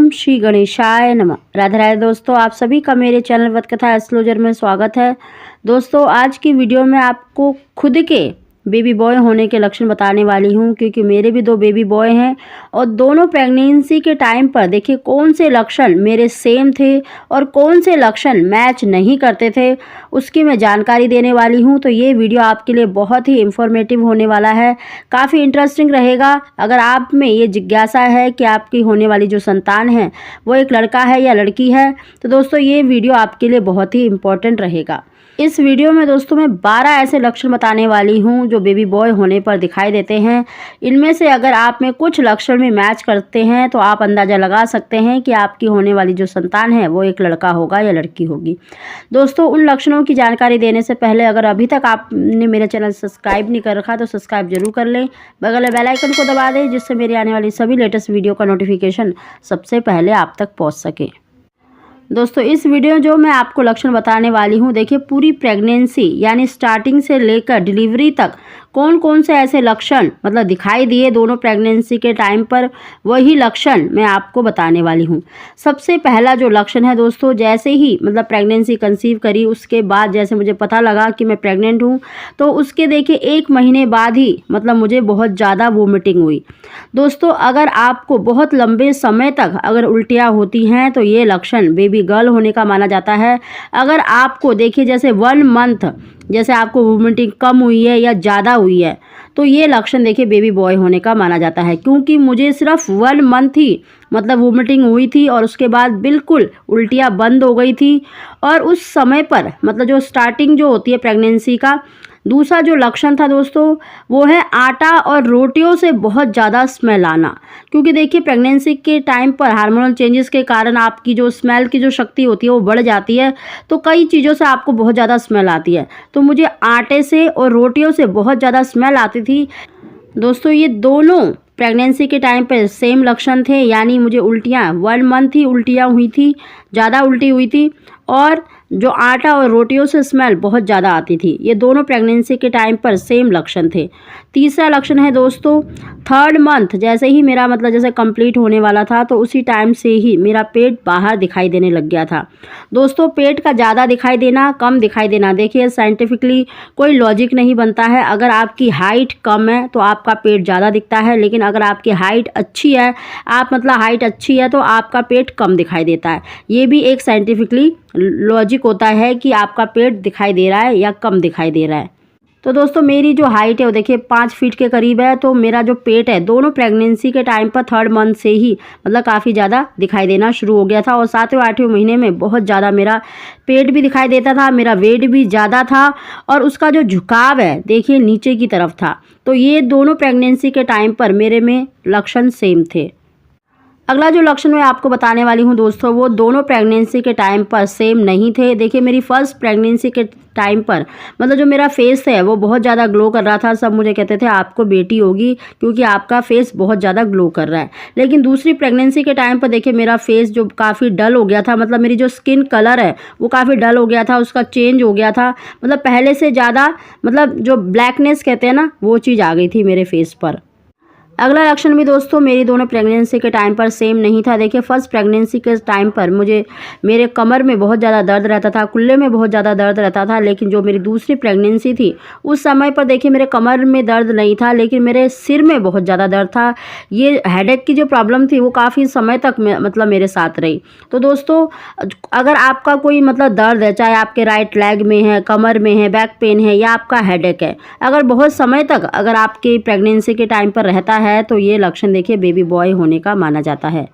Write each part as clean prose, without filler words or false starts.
ओम श्री गणेशाय नमः। राधे राधे दोस्तों, आप सभी का मेरे चैनल वत कथा एस्ट्रोलॉजर में स्वागत है। दोस्तों, आज की वीडियो में आपको खुद के बेबी बॉय होने के लक्षण बताने वाली हूँ, क्योंकि मेरे भी 2 बेबी बॉय हैं और दोनों प्रेगनेंसी के टाइम पर देखिए कौन से लक्षण मेरे सेम थे और कौन से लक्षण मैच नहीं करते थे, उसकी मैं जानकारी देने वाली हूँ। तो ये वीडियो आपके लिए बहुत ही इंफॉर्मेटिव होने वाला है, काफ़ी इंटरेस्टिंग रहेगा। अगर आप में ये जिज्ञासा है कि आपकी होने वाली जो संतान है वो एक लड़का है या लड़की है, तो दोस्तों ये वीडियो आपके लिए बहुत ही इम्पोर्टेंट रहेगा। इस वीडियो में दोस्तों मैं 12 ऐसे लक्षण बताने वाली हूँ जो बेबी बॉय होने पर दिखाई देते हैं। इनमें से अगर आप में कुछ लक्षण में मैच करते हैं तो आप अंदाज़ा लगा सकते हैं कि आपकी होने वाली जो संतान है वो एक लड़का होगा या लड़की होगी। दोस्तों, उन लक्षणों की जानकारी देने से पहले अगर अभी तक आपने मेरा चैनल सब्सक्राइब नहीं कर रखा तो सब्सक्राइब जरूर कर लें, बगल बेल आइकन को दबा दें, जिससे मेरी आने वाली सभी लेटेस्ट वीडियो का नोटिफिकेशन सबसे पहले आप तक पहुँच सके। दोस्तों, इस वीडियो में जो मैं आपको लक्षण बताने वाली हूँ, देखिए पूरी प्रेगनेंसी यानी स्टार्टिंग से लेकर डिलीवरी तक कौन कौन से ऐसे लक्षण मतलब दिखाई दिए दोनों प्रेगनेंसी के टाइम पर, वही लक्षण मैं आपको बताने वाली हूँ। सबसे पहला जो लक्षण है दोस्तों, जैसे ही मतलब प्रेगनेंसी कंसीव करी उसके बाद जैसे मुझे पता लगा कि मैं प्रेग्नेंट हूँ, तो उसके देखिए 1 महीने बाद ही मतलब मुझे बहुत ज़्यादा वोमिटिंग हुई। दोस्तों, अगर आपको बहुत लंबे समय तक अगर उल्टियाँ होती हैं तो ये लक्षण बेबी गर्ल होने का माना जाता है। अगर आपको देखिए जैसे 1 मंथ जैसे आपको वोमिटिंग कम हुई है या ज़्यादा हुई है, तो ये लक्षण देखिए बेबी बॉय होने का माना जाता है। क्योंकि मुझे सिर्फ 1 मंथ ही मतलब वोमिटिंग हुई थी और उसके बाद बिल्कुल उल्टियाँ बंद हो गई थी। और उस समय पर मतलब जो स्टार्टिंग जो होती है प्रेगनेंसी का दूसरा जो लक्षण था दोस्तों, वो है आटा और रोटियों से बहुत ज़्यादा स्मेल आना। क्योंकि देखिए प्रेगनेंसी के टाइम पर हार्मोनल चेंजेस के कारण आपकी जो स्मेल की जो शक्ति होती है वो बढ़ जाती है, तो कई चीज़ों से आपको बहुत ज़्यादा स्मेल आती है। तो मुझे आटे से और रोटियों से बहुत ज़्यादा स्मेल आती थी। दोस्तों, ये दोनों प्रेगनेंसी के टाइम पर सेम लक्षण थे, यानी मुझे उल्टियाँ 1 मंथ ही उल्टियाँ हुई थी, ज़्यादा उल्टी हुई थी और जो आटा और रोटियों से स्मेल बहुत ज़्यादा आती थी। ये दोनों प्रेगनेंसी के टाइम पर सेम लक्षण थे। तीसरा लक्षण है दोस्तों, 3rd मंथ जैसे ही मेरा मतलब जैसे कंप्लीट होने वाला था तो उसी टाइम से ही मेरा पेट बाहर दिखाई देने लग गया था। दोस्तों, पेट का ज़्यादा दिखाई देना कम दिखाई देना, देखिए साइंटिफिकली कोई लॉजिक नहीं बनता है। अगर आपकी हाइट कम है तो आपका पेट ज़्यादा दिखता है, लेकिन अगर आपकी हाइट अच्छी है, आप मतलब हाइट अच्छी है, तो आपका पेट कम दिखाई देता है। ये भी एक साइंटिफिकली लॉजिक होता है कि आपका पेट दिखाई दे रहा है या कम दिखाई दे रहा है। तो दोस्तों, मेरी जो हाइट है वो देखिए 5 फीट के करीब है, तो मेरा जो पेट है दोनों प्रेगनेंसी के टाइम पर 3rd मंथ से ही मतलब काफ़ी ज़्यादा दिखाई देना शुरू हो गया था। और 7वें 8वें महीने में बहुत ज़्यादा मेरा पेट भी दिखाई देता था, मेरा वेट भी ज़्यादा था और उसका जो झुकाव है देखिए नीचे की तरफ था। तो ये दोनों प्रेगनेंसी के टाइम पर मेरे में लक्षण सेम थे। अगला जो लक्षण मैं आपको बताने वाली हूँ दोस्तों, वो दोनों प्रेगनेंसी के टाइम पर सेम नहीं थे। देखिए मेरी फर्स्ट प्रेगनेंसी के टाइम पर मतलब जो मेरा फेस है वो बहुत ज़्यादा ग्लो कर रहा था। सब मुझे कहते थे आपको बेटी होगी क्योंकि आपका फेस बहुत ज़्यादा ग्लो कर रहा है। लेकिन दूसरी प्रेगनेंसी के टाइम पर देखिए मेरा फेस जो काफ़ी डल हो गया था, मतलब मेरी जो स्किन कलर है वो काफ़ी डल हो गया था, उसका चेंज हो गया था। मतलब पहले से ज़्यादा मतलब जो ब्लैकनेस कहते हैं ना, वो चीज़ आ गई थी मेरे फेस पर। अगला लक्षण भी दोस्तों मेरी दोनों प्रेगनेंसी के टाइम पर सेम नहीं था। देखिए फर्स्ट प्रेगनेंसी के टाइम पर मुझे मेरे कमर में बहुत ज़्यादा दर्द रहता था, कुल्ले में बहुत ज़्यादा दर्द रहता था। लेकिन जो मेरी दूसरी प्रेगनेंसी थी उस समय पर देखिए मेरे कमर में दर्द नहीं था, लेकिन मेरे सिर में बहुत ज़्यादा दर्द था। ये हेडेक की जो प्रॉब्लम थी वो काफ़ी समय तक मतलब मेरे साथ रही। तो दोस्तों, अगर आपका कोई मतलब दर्द है, चाहे आपके राइट लेग में है, कमर में है, बैक पेन है या आपका हेडेक है, अगर बहुत समय तक अगर आपके प्रेगनेंसी के टाइम पर रहता है तो ये लक्षण देखिए बेबी बॉय होने का माना जाता है।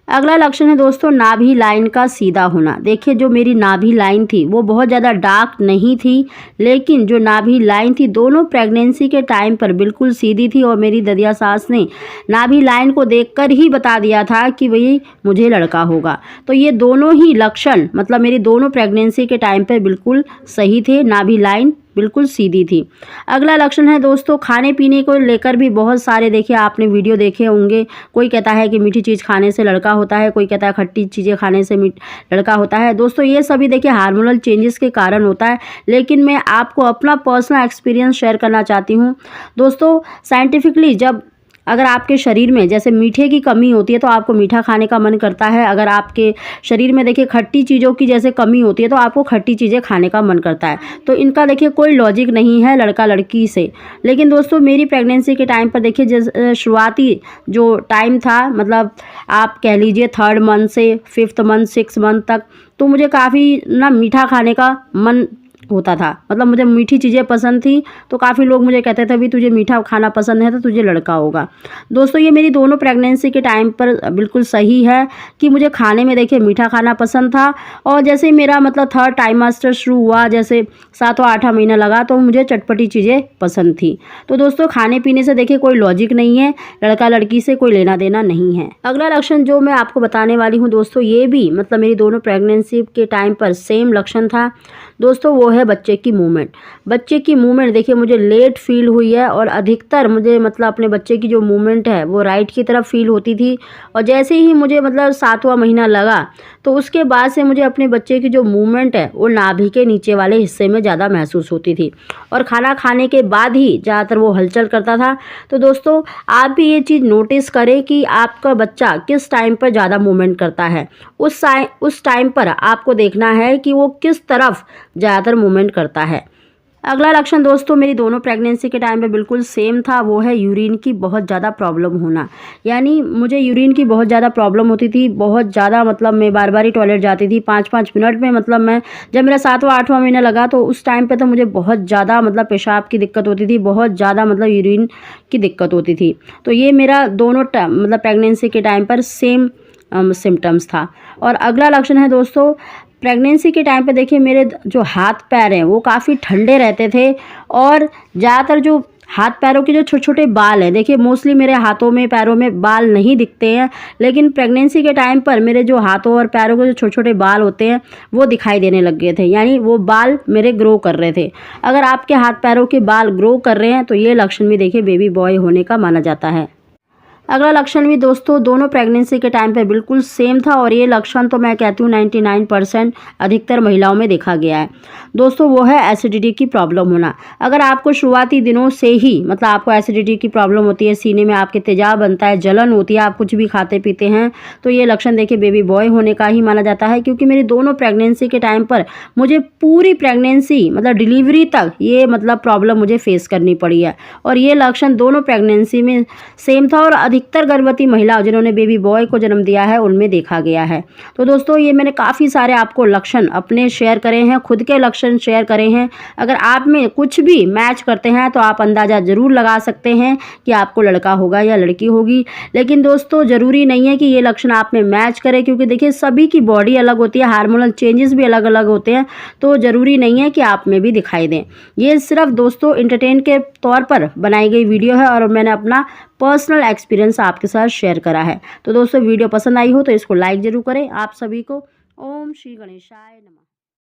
अगला लक्षण है दोस्तों नाभि लाइन का सीधा होना। देखिए जो मेरी नाभि लाइन थी वो बहुत ज़्यादा डार्क नहीं थी, लेकिन जो नाभि लाइन थी दोनों प्रेगनेंसी के टाइम पर बिल्कुल सीधी थी। और मेरी ददिया सास ने नाभि लाइन को देखकर ही बता दिया था कि वही मुझे लड़का होगा। तो ये दोनों ही लक्षण मतलब मेरी दोनों प्रेगनेंसी के टाइम पर बिल्कुल सही थे, नाभि लाइन बिल्कुल सीधी थी। अगला लक्षण है दोस्तों खाने पीने को लेकर भी बहुत सारे देखिए आपने वीडियो देखे होंगे। कोई कहता है कि मीठी चीज़ खाने से लड़का होता है, कोई कहता है खट्टी चीज़ें खाने से लड़का होता है। दोस्तों ये सभी देखिए हार्मोनल चेंजेस के कारण होता है, लेकिन मैं आपको अपना पर्सनल एक्सपीरियंस शेयर करना चाहती हूँ। दोस्तों साइंटिफिकली जब अगर आपके शरीर में जैसे मीठे की कमी होती है तो आपको मीठा खाने का मन करता है। अगर आपके शरीर में देखिए खट्टी चीज़ों की जैसे कमी होती है तो आपको खट्टी चीज़ें खाने का मन करता है। तो इनका देखिए कोई लॉजिक नहीं है लड़का लड़की से। लेकिन दोस्तों मेरी प्रेगनेंसी के टाइम पर देखिए शुरुआती जो टाइम था, मतलब आप कह लीजिए 3rd मंथ से 5th मंथ 6th मंथ तक, तो मुझे काफ़ी ना मीठा खाने का मन होता था। मतलब मुझे मीठी चीज़ें पसंद थी, तो काफ़ी लोग मुझे कहते थे भी तुझे मीठा खाना पसंद है तो तुझे लड़का होगा। दोस्तों ये मेरी दोनों प्रेगनेंसी के टाइम पर बिल्कुल सही है कि मुझे खाने में देखिए मीठा खाना पसंद था। और जैसे ही मेरा मतलब 3rd ट्राइमेस्टर शुरू हुआ, जैसे 7वां 8वां महीना लगा, तो मुझे चटपटी चीज़ें पसंद थी। तो दोस्तों खाने पीने से देखिए कोई लॉजिक नहीं है, लड़का लड़की से कोई लेना देना नहीं है। अगला लक्षण जो मैं आपको बताने वाली हूँ दोस्तों, ये भी मतलब मेरी दोनों प्रेगनेंसी के टाइम पर सेम लक्षण था दोस्तों, वो है बच्चे की मूवमेंट। बच्चे की मूवमेंट देखिए मुझे लेट फील हुई है और अधिकतर मुझे मतलब अपने बच्चे की जो मूवमेंट है वो राइट की तरफ फील होती थी। और जैसे ही मुझे मतलब 7वां महीना लगा तो उसके बाद से मुझे अपने बच्चे की जो मूवमेंट है वो नाभि के नीचे वाले हिस्से में ज़्यादा महसूस होती थी और खाना खाने के बाद ही ज़्यादातर वो हलचल करता था। तो दोस्तों आप भी ये चीज़ नोटिस करें कि आपका बच्चा किस टाइम पर ज़्यादा मूवमेंट करता है। उस टाइम पर आपको देखना है कि वो किस तरफ ज़्यादातर मूवमेंट करता है। अगला लक्षण दोस्तों मेरी दोनों प्रेगनेंसी के टाइम पे बिल्कुल सेम था, वो है यूरिन की बहुत ज़्यादा प्रॉब्लम होना। यानी मुझे यूरिन की बहुत ज़्यादा प्रॉब्लम होती थी, बहुत ज़्यादा, मतलब मैं बार बार ही टॉयलेट जाती थी 5-5 मिनट में। मतलब मैं जब मेरा 7वां 8वां महीना लगा तो उस टाइम पे तो मुझे बहुत ज़्यादा मतलब पेशाब की दिक्कत होती थी, बहुत ज़्यादा मतलब यूरिन की दिक्कत होती थी। तो ये मेरा दोनों मतलब प्रेगनेंसी के टाइम पर सेम सिम्टम्स था। और अगला लक्षण है दोस्तों, प्रेगनेंसी के टाइम पे देखिए मेरे जो हाथ पैर हैं वो काफ़ी ठंडे रहते थे और ज़्यादातर जो हाथ पैरों के जो छोटे छोटे बाल हैं, देखिए मोस्टली मेरे हाथों में पैरों में बाल नहीं दिखते हैं, लेकिन प्रेगनेंसी के टाइम पर मेरे जो हाथों और पैरों के जो छोटे छोटे बाल होते हैं वो दिखाई देने लग गए थे। यानी वो बाल मेरे ग्रो कर रहे थे। अगर आपके हाथ पैरों के बाल ग्रो कर रहे हैं तो ये लक्षण भी देखिए बेबी बॉय होने का माना जाता है। अगला लक्षण भी दोस्तों दोनों प्रेगनेंसी के टाइम पे बिल्कुल सेम था और ये लक्षण तो मैं कहती हूँ 99% अधिकतर महिलाओं में देखा गया है दोस्तों, वो है एसिडिटी की प्रॉब्लम होना। अगर आपको शुरुआती दिनों से ही मतलब आपको एसिडिटी की प्रॉब्लम होती है, सीने में आपके तेजाब बनता है, जलन होती है, आप कुछ भी खाते पीते हैं, तो ये लक्षण देखिए बेबी बॉय होने का ही माना जाता है। क्योंकि मेरी दोनों प्रेगनेंसी के टाइम पर मुझे पूरी प्रेगनेंसी मतलब डिलीवरी तक ये मतलब प्रॉब्लम मुझे फेस करनी पड़ी है और ये लक्षण दोनों प्रेगनेंसी में सेम था और अधिकतर गर्भवती महिलाओं जिन्होंने बेबी बॉय को जन्म दिया है उनमें देखा गया है। तो दोस्तों ये मैंने काफ़ी सारे आपको लक्षण अपने शेयर करे हैं, खुद के लक्षण शेयर करे हैं। अगर आप में कुछ भी मैच करते हैं तो आप अंदाज़ा ज़रूर लगा सकते हैं कि आपको लड़का होगा या लड़की होगी। लेकिन दोस्तों ज़रूरी नहीं है कि ये लक्षण आप में मैच करे, क्योंकि देखिए सभी की बॉडी अलग होती है, हार्मोनल चेंजेस भी अलग अलग होते हैं, तो ज़रूरी नहीं है कि आप में भी दिखाई दें। ये सिर्फ दोस्तों एंटरटेन के तौर पर बनाई गई वीडियो है और मैंने अपना पर्सनल एक्सपीरियंस आपके साथ शेयर करा है। तो दोस्तों वीडियो पसंद आई हो तो इसको लाइक ज़रूर करें। आप सभी को ओम श्री गणेशाय नमः।